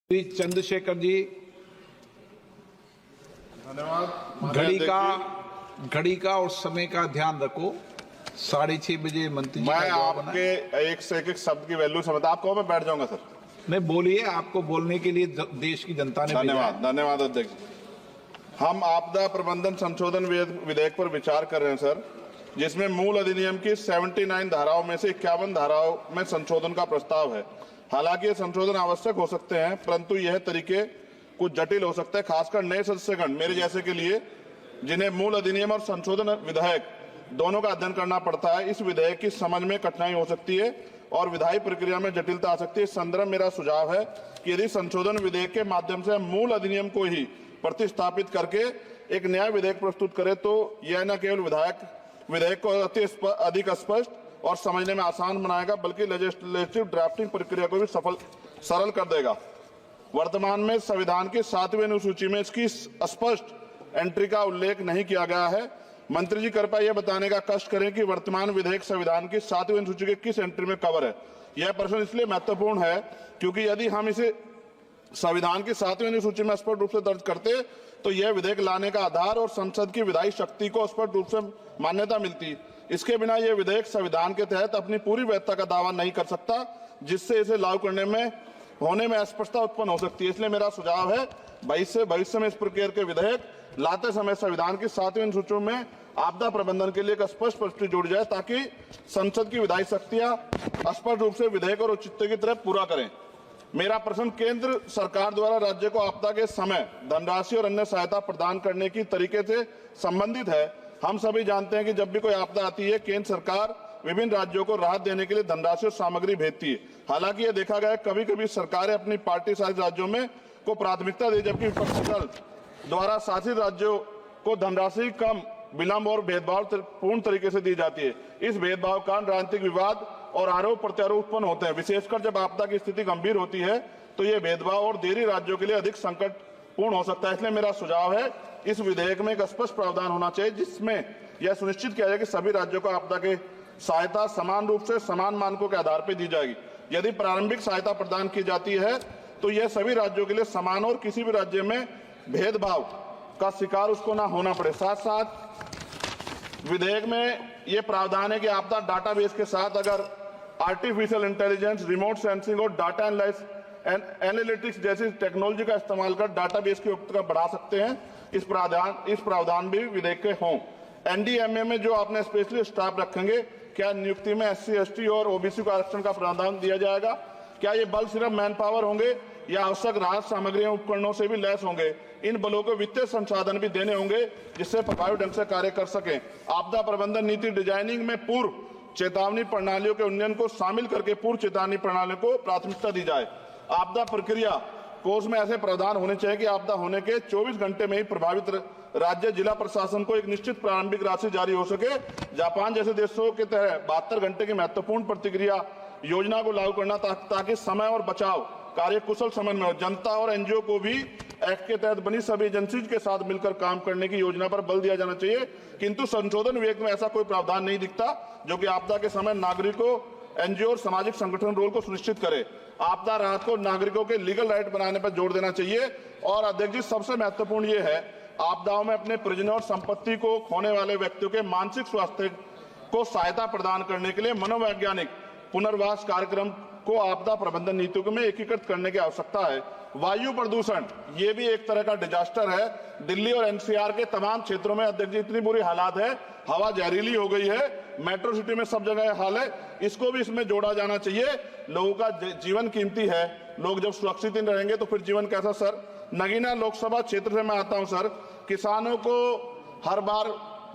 श्री चंद्रशेखर जी, धन्यवाद। घड़ी का और समय का ध्यान रखो। 6:30 बजे मंत्री जी मैं का जवाब आना है। आपके एक से एक शब्द की वैल्यू समझता, आप कहो मैं बैठ जाऊंगा सर। नहीं बोलिए, आपको बोलने के लिए देश की जनता ने भेजा है। धन्यवाद, धन्यवाद अध्यक्ष। हम आपदा प्रबंधन संशोधन विधेयक पर विचार कर रहे हैं सर, जिसमें मूल अधिनियम की 79 धाराओं में से 51 धाराओं में संशोधन का प्रस्ताव है। हालांकि ये संशोधन आवश्यक हो सकते हैं, परंतु यह तरीके कुछ जटिल हो सकते हैं, खासकर नए सदस्यगण मेरे जैसे के लिए, जिन्हें मूल अधिनियम और संशोधन विधेयक दोनों का अध्ययन करना पड़ता है। इस विधेयक की समझ में कठिनाई हो सकती है और विधायी प्रक्रिया में जटिलता आ सकती है। इस संदर्भ में मेरा सुझाव है कि यदि संशोधन विधेयक के माध्यम से मूल अधिनियम को ही प्रतिस्थापित करके एक नया विधेयक प्रस्तुत करे, तो यह न केवल विधेयक को अधिक स्पष्ट और समझने में आसान बनाएगा, बल्कि लेजिस्लेटिव ड्राफ्टिंग प्रक्रिया को भी सरल कर देगा। वर्तमान में संविधान की 7वीं अनुसूची में इसकी स्पष्ट एंट्री का उल्लेख नहीं किया गया है। मंत्री जी कृपया यह बताने का कष्ट करें कि वर्तमान विधेयक संविधान की 7वीं अनुसूची के किस एंट्री में कवर है। यह प्रश्न इसलिए महत्वपूर्ण है क्योंकि यदि हम इसे संविधान की 7वीं अनुसूची में स्पष्ट रूप से दर्ज करते तो यह विधेयक लाने का आधार और संसद की विधायी शक्ति को स्पष्ट रूप से मान्यता मिलती। इसके बिना यह विधेयक संविधान के तहत अपनी पूरी वैधता का दावा नहीं कर सकता, जिससे इसे लागू करने में होने में अस्पष्टता उत्पन्न हो सकती है। इसलिए मेरा सुझाव है भविष्य में इस प्रकार के विधेयक लाते समय संविधान की 7वीं अनुसूची में आपदा प्रबंधन के लिए एक स्पष्ट प्रविष्टि जोड़ी जाए, ताकि संसद की विधायी शक्तियां स्पष्ट रूप से विधेयक और औचित्य की तरह पूरा करें। मेरा प्रश्न केंद्र सरकार द्वारा राज्य को आपदा के समय धनराशि और अन्य सहायता प्रदान करने की तरीके से संबंधित है। हम सभी जानते हैं कि जब भी कोई आपदा आती है, केंद्र सरकार विभिन्न राज्यों को राहत देने के लिए धनराशि और सामग्री भेजती है। हालांकि यह देखा गया कभी कभी सरकारें अपनी पार्टी शासित राज्यों में को प्राथमिकता दी, जबकि विपक्षी दल द्वारा शासित राज्यों को धनराशि कम, विलंब और भेदभाव पूर्ण तरीके से दी जाती है। इस भेदभाव का राजनीतिक विवाद और आरोप प्रत्यारोप उत्पन्न होते हैं। विशेषकर जब आपदा की स्थिति गंभीर होती है तो यह भेदभाव और देरी राज्यों के लिए अधिक संकटपूर्ण हो सकता है। इसलिए मेरा सुझाव है इस विधेयक में एक स्पष्ट प्रावधान होना चाहिए, जिसमें यह सुनिश्चित किया जाए कि सभी राज्यों को आपदा के सहायता समान रूप से समान मानकों के आधार पर दी जाएगी। यदि प्रारंभिक सहायता प्रदान की जाती है तो यह सभी राज्यों के लिए समान और किसी भी राज्य में भेदभाव का शिकार उसको ना होना पड़े। साथ साथ विधेयक में यह प्रावधान है कि आपदा डाटाबेस के साथ अगर आर्टिफिशियल इंटेलिजेंस, रिमोट सेंसिंग और डाटा एनालिटिक्स जैसी टेक्नोलॉजी का इस्तेमाल कर डाटाबेस की उपयुक्तता बढ़ा सकते हैं। इस प्रावधान भी विधेयक के हों। एनडीएमए में जो आपने स्पेशली स्टाफ रखेंगे, क्या नियुक्ति में SC, ST और OBC को आरक्षण का प्रावधान दिया जाएगा? क्या ये बल सिर्फ मैन पावर होंगे या आवश्यक राहत सामग्रियों उपकरणों से भी लैस होंगे? इन बलों को वित्तीय संसाधन भी देने होंगे जिससे प्रभावी ढंग से कार्य कर सकें। आपदा प्रबंधन नीति डिजाइनिंग में पूर्व चेतावनी प्रणालियों के उन्नयन को शामिल करके पूर्व चेतावनी प्रणालियों को प्राथमिकता दी जाए। आपदा प्रक्रिया कोष में ऐसे प्रावधान होने चाहिए कि आपदा होने के 24 घंटे में ही प्रभावित राज्य जिला प्रशासन को एक निश्चित प्रारंभिक राशि जारी हो सके। जापान जैसे देशों के तरह 72 घंटे की महत्वपूर्ण प्रतिक्रिया योजना को लागू करना, ताकि समय और बचाव कार्य कुशल समन्वय हो। जनता और NGO को भी एक्ट के तहत बनी सभी एजेंसीज के साथ मिलकर काम करने की योजना पर बल दिया जाना चाहिए। किंतु संशोधन विधेयक में ऐसा कोई प्रावधान नहीं दिखता जो कि आपदा के समय नागरिकों, NGO और सामाजिक संगठन रोल को सुनिश्चित करे। आपदा राहत को नागरिकों के लीगल राइट बनाने पर जोर देना चाहिए। और अध्यक्ष जी, सबसे महत्वपूर्ण ये है, आपदाओं में अपने परिजनों और संपत्ति को खोने वाले व्यक्तियों के मानसिक स्वास्थ्य को सहायता प्रदान करने के लिए मनोवैज्ञानिक पुनर्वास कार्यक्रम को आपदा प्रबंधन नीतियों में एकीकृत करने की आवश्यकता है। वायु प्रदूषण ये भी एक तरह का डिजास्टर है। दिल्ली और NCR के तमाम क्षेत्रों में अध्यक्ष जी इतनी बुरी हालात है, हवा जहरीली हो गई है, मेट्रो सिटी में सब जगह हाल है। इसको भी इसमें जोड़ा जाना चाहिए। लोगों का जीवन कीमती है, लोग जब सुरक्षित नहीं रहेंगे तो फिर जीवन कैसा? सर, नगीना लोकसभा क्षेत्र से मैं आता हूं सर। किसानों को हर बार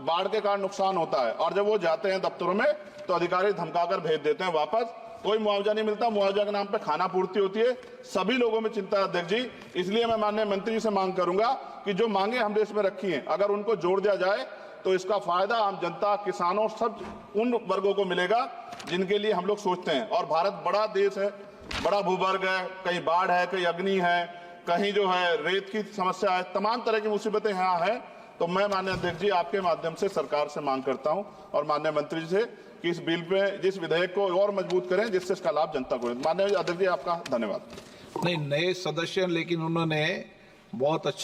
बाढ़ के कारण नुकसान होता है और जब वो जाते हैं दफ्तरों में तो अधिकारी धमकाकर भेज देते हैं वापस। कोई मुआवजा नहीं मिलता, मुआवजा के नाम पे खाना पूर्ति होती है। सभी लोगों में चिंता है अध्यक्ष जी। इसलिए मैं माननीय मंत्री जी से मांग करूंगा कि जो मांगे हमने इसमें रखी हैं, अगर उनको जोड़ दिया जाए तो इसका फायदा आम जनता, किसानों, सब उन वर्गों को मिलेगा जिनके लिए हम लोग सोचते हैं। और भारत बड़ा देश है, बड़ा भूभाग है, कहीं बाढ़ है, कहीं अग्नि है, कहीं जो है रेत की समस्या है, तमाम तरह की मुसीबतें यहाँ है। तो मैं माननीय अध्यक्ष जी आपके माध्यम से सरकार से मांग करता हूं और माननीय मंत्री जी से कि इस बिल पे, जिस विधेयक को और मजबूत करें जिससे इसका लाभ जनता को। माननीय अध्यक्ष जी आपका धन्यवाद। नहीं, नए सदस्य हैं, लेकिन उन्होंने बहुत अच्छा